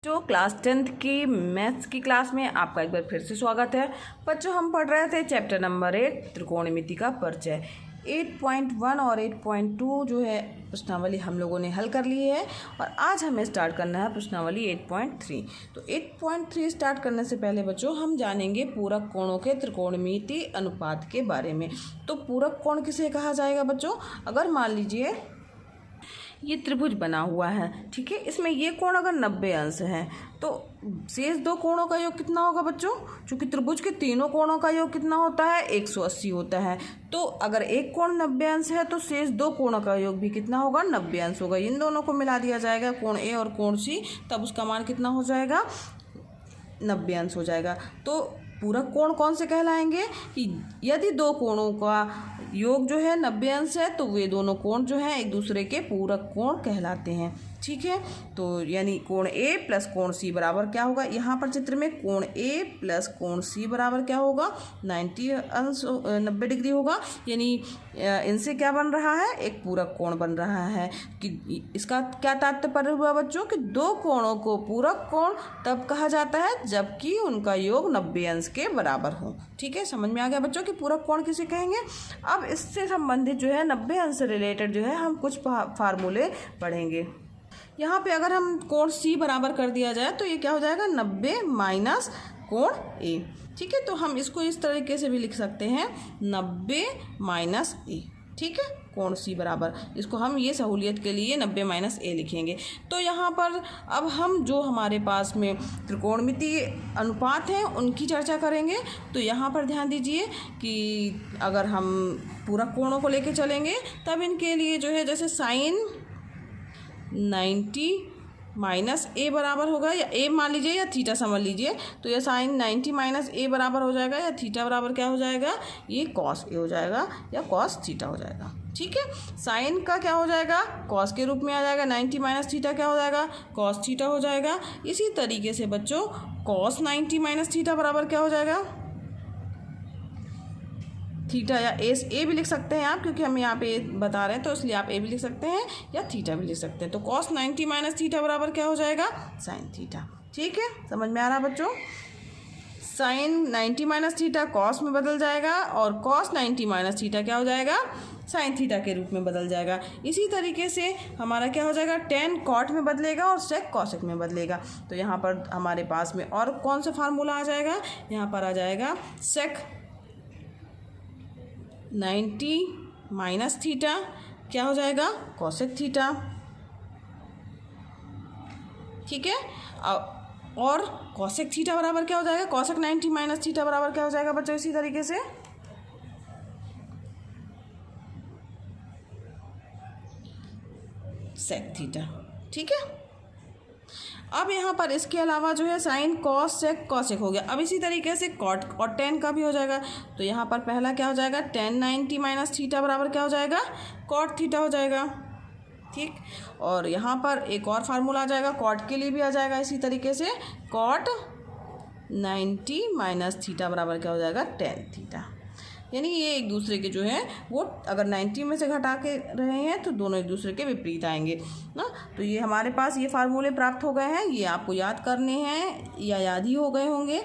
जो class 10th की maths की क्लास में आपका एक बार फिर से स्वागत है। बच्चों, हम पढ़ रहे थे चैप्टर नंबर 8 त्रिकोणमिति का परिचय। 8.1 और 8.2 जो है प्रश्नावली हम लोगों ने हल कर ली है और आज हमें स्टार्ट करना है प्रश्नावली 8.3। तो 8.3 स्टार्ट करने से पहले बच्चों हम जानेंगे पूरक कोणों के त्रिकोणमिति अनुपात के बारे में। तो पूरक कोण किसे कहा जाएगा बच्चों? अगर मान लीजिए ये त्रिभुज बना हुआ है, ठीक है, इसमें ये कोण अगर 90 अंश है तो शेष दो कोणों का योग कितना होगा बच्चों? क्योंकि त्रिभुज के तीनों कोणों का योग कितना होता है? 180 होता है। तो अगर एक कोण 90 अंश है तो शेष दो कोणों का योग भी कितना होगा? 90 अंश होगा। इन दोनों को मिला दिया जाएगा, कोण ए और कोण सी, तब उसका मान कितना हो जाएगा? 90 अंश हो जाएगा। तो पूरक कोण कौन से कहलाएंगे कि यदि दो कोणों का योग जो है 90 अंश है तो वे दोनों कोण जो हैं एक दूसरे के पूरक कोण कहलाते हैं, ठीक है। तो यानी कोण ए प्लस कोण सी बराबर क्या होगा? यहाँ पर चित्र में कोण ए प्लस कोण सी बराबर क्या होगा? 90 डिग्री होगा। यानी इनसे क्या बन रहा है? एक पूरक कोण बन रहा है। कि इसका क्या तात्पर्य हुआ बच्चों? कि दो कोणों को पूरक कोण तब कहा जाता है जबकि उनका योग 90 अंश के बराबर हो, ठीक है। समझ में आ गया बच्चों कि पूरक कोण किसे कहेंगे। अब इससे संबंधित जो है 90 अंश से रिलेटेड जो है हम कुछ फार्मूले पढ़ेंगे। यहाँ पे अगर हम कोण सी बराबर कर दिया जाए तो ये क्या हो जाएगा? 90 माइनस कोण ए, ठीक है। तो हम इसको इस तरीके से भी लिख सकते हैं 90 माइनस ए, ठीक है। कोण सी बराबर, इसको हम ये सहूलियत के लिए 90 माइनस ए लिखेंगे। तो यहाँ पर अब हम जो हमारे पास में त्रिकोणमिति अनुपात हैं उनकी चर्चा करेंगे। तो यहाँ पर ध्यान दीजिए कि अगर हम पूरक कोणों को लेके चलेंगे तब इनके लिए जो है जैसे साइन 90 माइनस ए बराबर होगा, या ए मान लीजिए या थीटा समझ लीजिए। तो ये साइन 90 माइनस ए बराबर हो जाएगा, या थीटा बराबर क्या हो जाएगा? ये कॉस ए हो जाएगा या कॉस थीटा हो जाएगा, ठीक है। साइन का क्या हो जाएगा? कॉस के रूप में आ जाएगा। 90 माइनस थीटा क्या हो जाएगा? कॉस थीटा हो जाएगा। इसी तरीके से बच्चों कॉस 90 माइनस थीटा बराबर क्या हो जाएगा? थीटा, या ए भी लिख सकते हैं आप, क्योंकि हम यहाँ पे बता रहे हैं तो इसलिए आप ए भी लिख सकते हैं या थीटा भी लिख सकते हैं। तो कॉस 90 माइनस थीटा बराबर क्या हो जाएगा? साइन थीटा, ठीक है। समझ में आ रहा बच्चों? साइन 90 माइनस थीटा कॉस में बदल जाएगा और कॉस 90 माइनस थीटा क्या हो जाएगा? साइन थीटा के रूप में बदल जाएगा। इसी तरीके से हमारा क्या हो जाएगा? टेन कॉट में बदलेगा और सेक कॉसेक में बदलेगा। तो यहाँ पर हमारे पास में और कौन सा फार्मूला आ जाएगा? यहाँ पर आ जाएगा सेक 90 माइनस थीटा क्या हो जाएगा? कॉसेक थीटा, ठीक है। और कॉसेक थीटा बराबर क्या हो जाएगा? कॉसेक 90 माइनस थीटा बराबर क्या हो जाएगा बच्चों? इसी तरीके से सेक थीटा, ठीक है। अब यहाँ पर इसके अलावा जो है साइन कॉस सेक कॉसेक हो गया। अब इसी तरीके से कॉट और टेन का भी हो जाएगा। तो यहाँ पर पहला क्या हो जाएगा? टेन 90 माइनस थीटा बराबर क्या हो जाएगा? कॉट थीटा हो जाएगा, ठीक। और यहाँ पर एक और फार्मूला आ जाएगा, कॉट के लिए भी आ जाएगा इसी तरीके से, कॉट 90 माइनस थीटा बराबर क्या हो जाएगा? Tan theta. यानी ये एक दूसरे के जो है वो अगर 90 में से घटा के रहे हैं तो दोनों एक दूसरे के विपरीत आएंगे ना। तो ये हमारे पास ये फार्मूले प्राप्त हो गए हैं, ये आपको याद करने हैं या याद ही हो गए होंगे।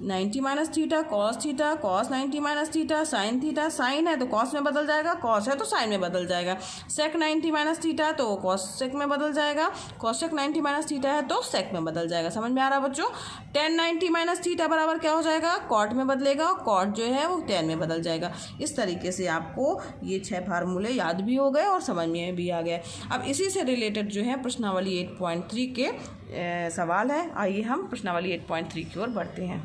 90 minus theta cos theta, cos 90 minus theta sine theta. Sine है तो कॉस में बदल जाएगा, कॉस है तो साइन में बदल जाएगा। सेक 90 माइनस थीटा तो कॉस सेक में बदल जाएगा, कॉस सेक 90 माइनस थीटा है तो सेक में बदल जाएगा। समझ में आ रहा बच्चों? टेन 90 माइनस थीटा बराबर क्या हो जाएगा? कॉट में बदलेगा, कॉट जो है वो टेन में बदल जाएगा। इस तरीके से आपको ये 6 फार्मूले याद भी हो गए और समझ में भी आ गए। अब इसी से रिलेटेड जो है प्रश्नावली 8.3 के सवाल है। आइए हम प्रश्नावली 8.3 की ओर बढ़ते हैं।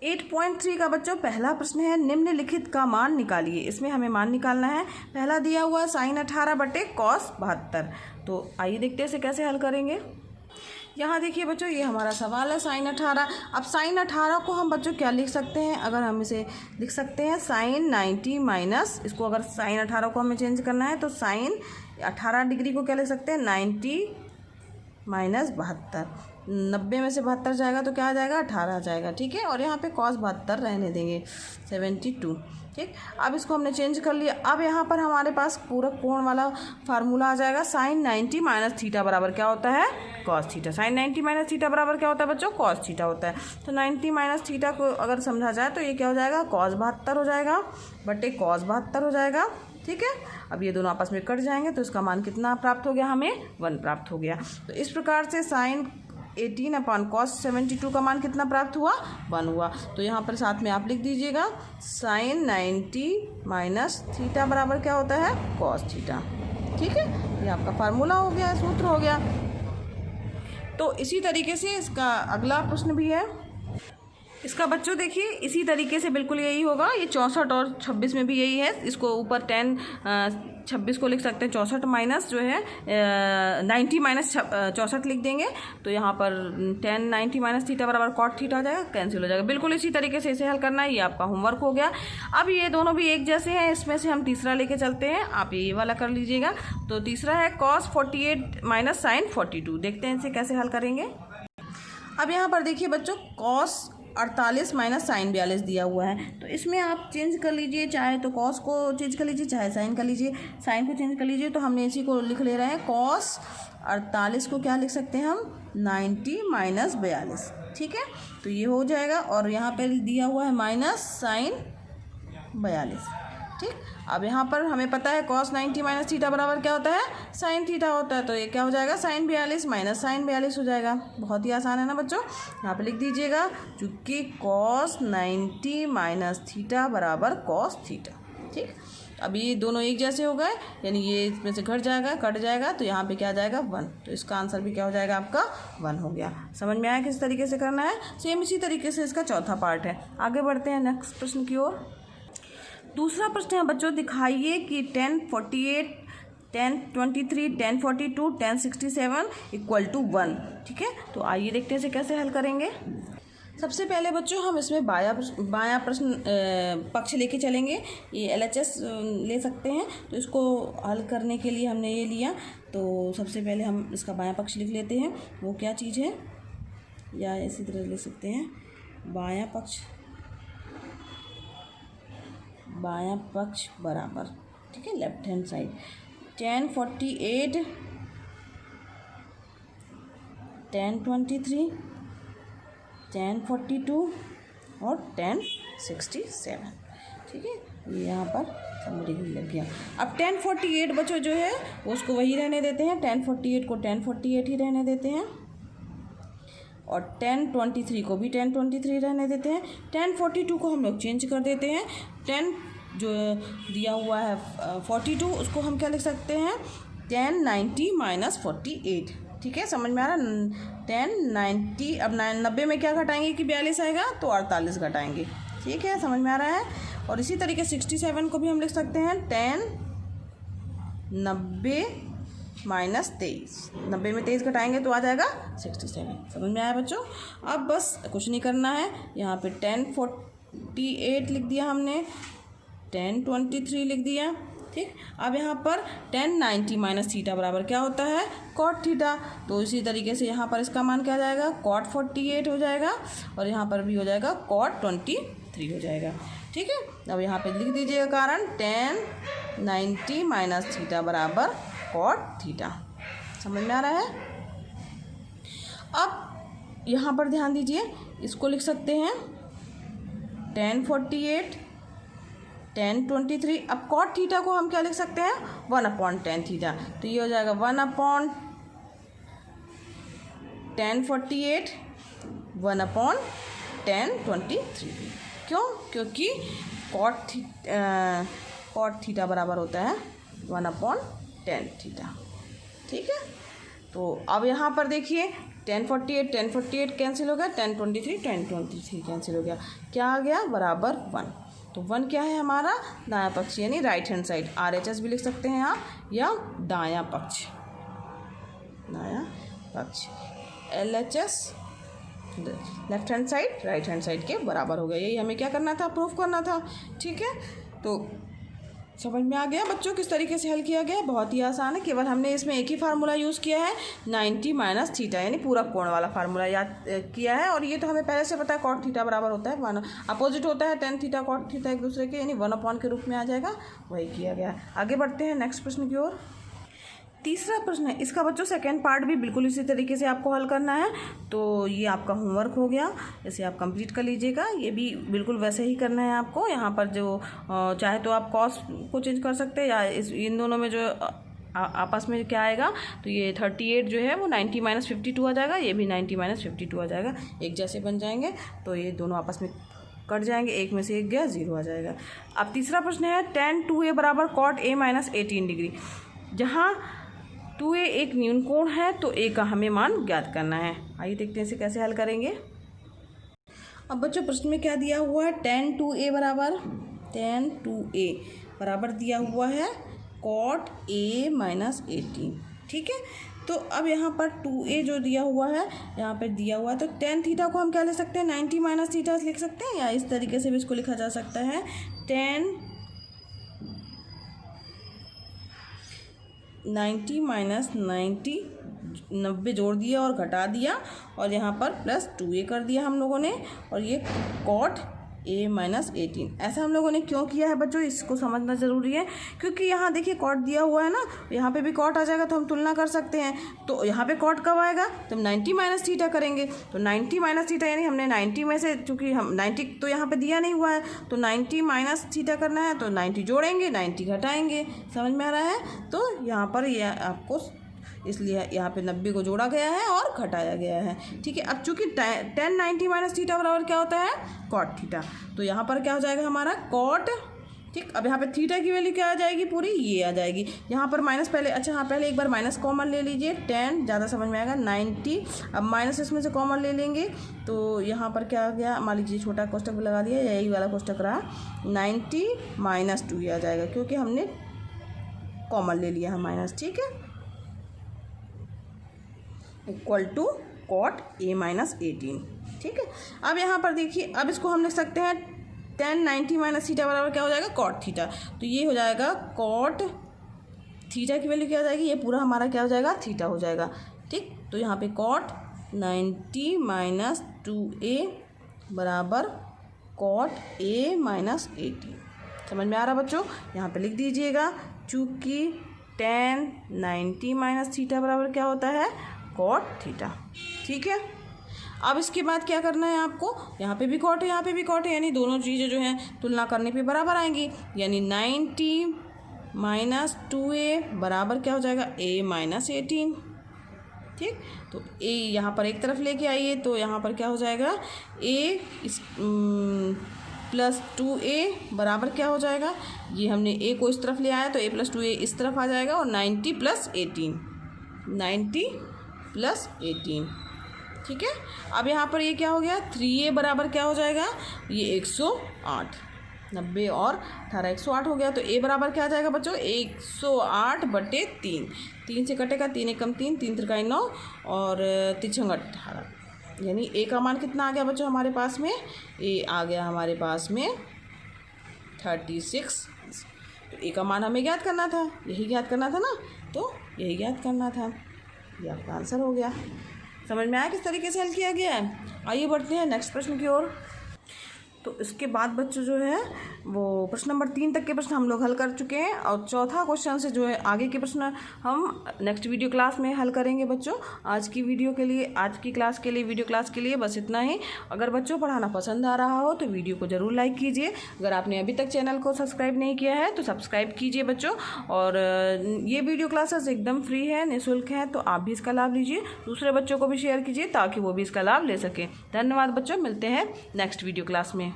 8.3 का बच्चों पहला प्रश्न है, निम्नलिखित का मान निकालिए। इसमें हमें मान निकालना है। पहला दिया हुआ साइन 18 बटे कॉस 72। तो आइए देखते हैं इसे कैसे हल करेंगे। यहाँ देखिए बच्चों, ये हमारा सवाल है साइन 18। अब साइन 18 को हम बच्चों क्या लिख सकते हैं? अगर हम इसे लिख सकते हैं साइन 90 माइनस, इसको अगर साइन 18 को हमें चेंज करना है तो साइन 18 डिग्री को क्या लिख सकते हैं? 90 माइनस 72, 90 में से 72 जाएगा तो क्या आ जाएगा 18 आ जाएगा। ठीक है, और यहाँ पे कॉस 72 रहने देंगे 72। ठीक, अब इसको हमने चेंज कर लिया। अब यहाँ पर हमारे पास पूरा कोण वाला फार्मूला आ जाएगा। साइन 90 माइनस थीटा बराबर क्या होता है cos theta. Sine 90 minus theta बराबर क्या होता है बच्चों कॉस थीटा होता है। तो 90 माइनस थीटा को अगर समझा जाए तो ये क्या हो जाएगा कॉस 72 हो जाएगा बटे कॉस 72 हो जाएगा। ठीक है, अब ये दोनों आपस में कट जाएंगे तो इसका मान कितना प्राप्त हो गया हमें 1 प्राप्त हो गया। तो इस प्रकार से साइन 18 अपॉन कॉस 72 का मान कितना प्राप्त हुआ 1 हुआ। तो यहाँ पर साथ में आप लिख दीजिएगा साइन 90 माइनस थीटा बराबर क्या होता है कॉस थीटा। ठीक है, ये आपका फार्मूला हो गया, सूत्र हो गया। तो इसी तरीके से इसका अगला प्रश्न भी है। इसका बच्चों देखिए इसी तरीके से बिल्कुल यही होगा। ये 64 और 26 में भी यही है। इसको ऊपर 26 को लिख सकते हैं 64 माइनस जो है 90 माइनस 64 लिख देंगे तो यहाँ पर 10 90 माइनस थीटा बराबर कॉट थीटा आ जाएगा, कैंसिल हो जाएगा। बिल्कुल इसी तरीके से इसे हल करना है। ये आपका होमवर्क हो गया। अब ये दोनों भी एक जैसे हैं, इसमें से हम तीसरा लेके चलते हैं। आप ये वाला कर लीजिएगा। तो तीसरा है कॉस 48 माइनस साइन 42। देखते हैं इसे कैसे हल करेंगे। अब यहाँ पर देखिए बच्चों कॉस 48 माइनस साइन 42 दिया हुआ है। तो इसमें आप चेंज कर लीजिए, चाहे तो कॉस को चेंज कर लीजिए चाहे साइन कर लीजिए। साइन को चेंज कर लीजिए तो हमने इसी को लिख ले रहे हैं कॉस 48 को क्या लिख सकते हैं हम 90 माइनस 42। ठीक है, तो ये हो जाएगा और यहाँ पर दिया हुआ है माइनस साइन 42। ठीक, अब यहाँ पर हमें पता है कॉस 90 माइनस थीटा बराबर क्या होता है साइन थीटा होता है। तो ये क्या हो जाएगा साइन 42 माइनस साइन 42 हो जाएगा। बहुत ही आसान है ना बच्चों। यहाँ पे लिख दीजिएगा चूँकि कॉस 90 माइनस थीटा बराबर कॉस थीटा। ठीक, अब ये दोनों एक जैसे हो गए, यानी ये इसमें से घट जाएगा कट जाएगा तो यहाँ पे क्या आ जाएगा 1। तो इसका आंसर भी क्या हो जाएगा आपका 1 हो गया। समझ में आया किस तरीके से करना है। सेम इसी तरीके से इसका चौथा पार्ट है। आगे बढ़ते हैं नेक्स्ट प्रश्न की ओर। दूसरा प्रश्न है बच्चों, दिखाइए कि 1048 1023 1042 1067 इक्वल टू 1। ठीक है, तो आइए देखते हैं इसे कैसे हल करेंगे। सबसे पहले बच्चों हम इसमें बायां प्रश्न पक्ष लेके चलेंगे। ये LHS ले सकते हैं। तो इसको हल करने के लिए हमने ये लिया। तो सबसे पहले हम इसका बायां पक्ष लिख लेते हैं। वो क्या चीज़ है, या इसी तरह लिख सकते हैं बायां पक्ष बराबर। ठीक है, लेफ्ट हैंड साइड 1048 1023 1042 और 1067। ठीक है, ये यहाँ पर समरी लग गया। अब 1048 बच्चों जो है उसको वही रहने देते हैं। 1048 को 1048 ही रहने देते हैं और 1023 को भी 1023 रहने देते हैं। 1042 को हम लोग चेंज कर देते हैं। 10 जो दिया हुआ है 42 उसको हम क्या लिख सकते हैं 1090 माइनस 48। ठीक है, समझ में आ रहा है। 1090 अब 90 में क्या घटाएंगे कि 42 आएगा तो 48 घटाएंगे। ठीक है, समझ में आ रहा है। और इसी तरीके 67 को भी हम लिख सकते हैं 1090 माइनस 23। 90 में 23 घटाएंगे तो आ जाएगा 67। समझ में आया बच्चों। अब बस कुछ नहीं करना है। यहाँ पे 1048 लिख दिया हमने, 1023 लिख दिया। ठीक, अब यहाँ पर 1090 माइनस थीटा बराबर क्या होता है कॉट थीटा। तो इसी तरीके से यहाँ पर इसका मान क्या आ जाएगा कॉट 48 हो जाएगा और यहाँ पर भी हो जाएगा कॉट 23 हो जाएगा। ठीक है, अब यहाँ पे लिख दीजिएगा कारण 1090 माइनस थीटा बराबर कॉट थीटा। समझ में आ रहा है। अब यहाँ पर ध्यान दीजिए, इसको लिख सकते हैं 1048 1023। अब कॉट थीटा को हम क्या लिख सकते हैं 1/10 थीटा। तो ये हो जाएगा 1/1048 1/1023। क्यों, क्योंकि कॉट थीटा बराबर होता है 1/10 थीटा। ठीक है, तो अब यहाँ पर देखिए 1048 कैंसिल हो गया, 1023 कैंसिल हो गया। क्या आ गया बराबर 1। तो 1 क्या है हमारा दायां पक्ष यानी राइट हैंड साइड। RHS भी लिख सकते हैं आप, या दायां पक्ष LHS left hand side right hand side के बराबर हो गया। यही हमें क्या करना था प्रूफ करना था। ठीक है, तो समझ में आ गया बच्चों किस तरीके से हल किया गया? बहुत ही आसान है, केवल हमने इसमें एक ही फार्मूला यूज़ किया है 90 माइनस थीटा, यानी पूरा कोण वाला फार्मूला याद किया है। और ये तो हमें पहले से पता है कॉट थीटा बराबर होता है 1 अपोजिट होता है tan थीटा कॉट थीटा एक दूसरे के, यानी 1/, के रूप में आ जाएगा, वही किया गया। आगे बढ़ते हैं नेक्स्ट प्रश्न की ओर। तीसरा प्रश्न है, इसका बच्चों सेकंड पार्ट भी बिल्कुल इसी तरीके से आपको हल करना है। तो ये आपका होमवर्क हो गया, इसे आप कंप्लीट कर लीजिएगा। ये भी बिल्कुल वैसे ही करना है आपको। यहाँ पर जो चाहे तो आप कॉस को चेंज कर सकते हैं, या इन दोनों में जो आपस में क्या आएगा, तो ये 38 जो है वो 90 माइनस 52 आ जाएगा, ये भी 90 माइनस 52 आ जाएगा, एक जैसे बन जाएंगे। तो ये दोनों आपस में कट जाएंगे, एक में से एक गया, 0 आ जाएगा। अब तीसरा प्रश्न है tan 2a बराबर कॉट a माइनस 18 डिग्री। जहाँ 2a एक न्यून कोण है तो a का हमें मान ज्ञात करना है। आइए देखते हैं इसे कैसे हल करेंगे। अब बच्चों प्रश्न में क्या दिया हुआ है, tan 2a बराबर दिया हुआ है cot a माइनस 18। ठीक है, तो अब यहाँ पर 2a जो दिया हुआ है, यहाँ पर दिया हुआ है, तो tan थीटा को हम क्या ले सकते हैं, 90 माइनस थीटा लिख सकते हैं, या इस तरीके से भी इसको लिखा जा सकता है tan 90 माइनस 90 जोड़ दिया और घटा दिया, और यहाँ पर प्लस 2a कर दिया हम लोगों ने, और ये कॉट a माइनस 18। ऐसा हम लोगों ने क्यों किया है बच्चों, इसको समझना ज़रूरी है, क्योंकि यहाँ देखिए कॉट दिया हुआ है ना, यहाँ पे भी कॉट आ जाएगा तो हम तुलना कर सकते हैं। तो यहाँ पे कॉट कब आएगा, तो 90 माइनस थीटा करेंगे, तो 90 माइनस थीटा यानी हमने 90 में से, चूँकि हम 90 तो यहाँ पे दिया नहीं हुआ है, तो 90 माइनस थीटा करना है, तो 90 जोड़ेंगे, 90 घटाएंगे। समझ में आ रहा है? तो यहाँ पर यह आपको इसलिए यहाँ पे 90 को जोड़ा गया है और घटाया गया है। ठीक है, अब चूंकि tan 90 माइनस थीटा बराबर क्या होता है, कॉट थीटा, तो यहाँ पर क्या हो जाएगा हमारा कॉट। ठीक, अब यहाँ पे थीटा की वैल्यू क्या आ जाएगी, पूरी ये आ जाएगी। यहाँ पर माइनस पहले, अच्छा हाँ पहले एक बार माइनस कॉमन ले लीजिए, tan ज़्यादा समझ में आएगा 90, अब माइनस इसमें से कॉमन ले लेंगे, तो यहाँ पर क्या आ गया, मान लीजिए छोटा कोष्टक भी लगा दिया, यही वाला कोष्टक रहा, 90 माइनस 2 आ जाएगा, क्योंकि हमने कॉमन ले लिया है माइनस। ठीक है, equal to cot a minus 18। ठीक है, अब यहाँ पर देखिए, अब इसको हम लिख सकते हैं tan 90 माइनस थीटा बराबर क्या हो जाएगा, कॉट थीटा, तो ये हो जाएगा कॉट थीटा की वैल्यू क्या हो जाएगी, ये पूरा हमारा क्या हो जाएगा, थीटा हो जाएगा। ठीक, तो यहाँ पे कॉट 90 माइनस 2a बराबर कॉट a माइनस 18। समझ में आ रहा बच्चों? यहाँ पे लिख दीजिएगा, चूँकि tan 90 माइनस थीटा बराबर क्या होता है, कॉट थीटा। ठीक है, अब इसके बाद क्या करना है आपको, यहाँ पे भी कॉट है, यहाँ पे भी कॉट है, यानी दोनों चीज़ें जो हैं तुलना करने पे बराबर आएंगी, यानी 90 माइनस 2a बराबर क्या हो जाएगा, a माइनस 18। ठीक, तो a यहाँ पर एक तरफ लेके आइए, तो यहाँ पर क्या हो जाएगा, a प्लस 2a बराबर क्या हो जाएगा, ये हमने a को इस तरफ ले आया तो a प्लस 2a इस तरफ आ जाएगा, और 90 प्लस 18, 90 प्लस 18। ठीक है, अब यहाँ पर ये क्या हो गया, 3a बराबर क्या हो जाएगा, ये 108, 90 और 18 108 हो गया, तो a बराबर क्या आ जाएगा बच्चों, 108/3, 3 से कटेगा, 3 एकम 3, 3 त्रिकाई 9 और 3 18, यानी a का मान कितना आ गया बच्चों हमारे पास में, a आ गया हमारे पास में 36। तो a का मान हमें ज्ञात करना था, यही ज्ञात करना था ना, तो यही ज्ञात करना था, ये आपका आंसर हो गया। समझ में आया किस तरीके से हल किया गया है? आइए बढ़ते हैं नेक्स्ट प्रश्न की ओर। तो इसके बाद बच्चों जो है वो प्रश्न नंबर 3 तक के प्रश्न हम लोग हल कर चुके हैं, और चौथा क्वेश्चन से जो है आगे के प्रश्न हम नेक्स्ट वीडियो क्लास में हल करेंगे बच्चों। आज की क्लास के लिए वीडियो क्लास के लिए बस इतना ही। अगर बच्चों पढ़ाना पसंद आ रहा हो तो वीडियो को ज़रूर लाइक कीजिए। अगर आपने अभी तक चैनल को सब्सक्राइब नहीं किया है तो सब्सक्राइब कीजिए बच्चों। और ये वीडियो क्लासेस एकदम फ्री है, निःशुल्क है, तो आप भी इसका लाभ लीजिए, दूसरे बच्चों को भी शेयर कीजिए ताकि वो भी इसका लाभ ले सकें। धन्यवाद बच्चों, मिलते हैं नेक्स्ट वीडियो क्लास में।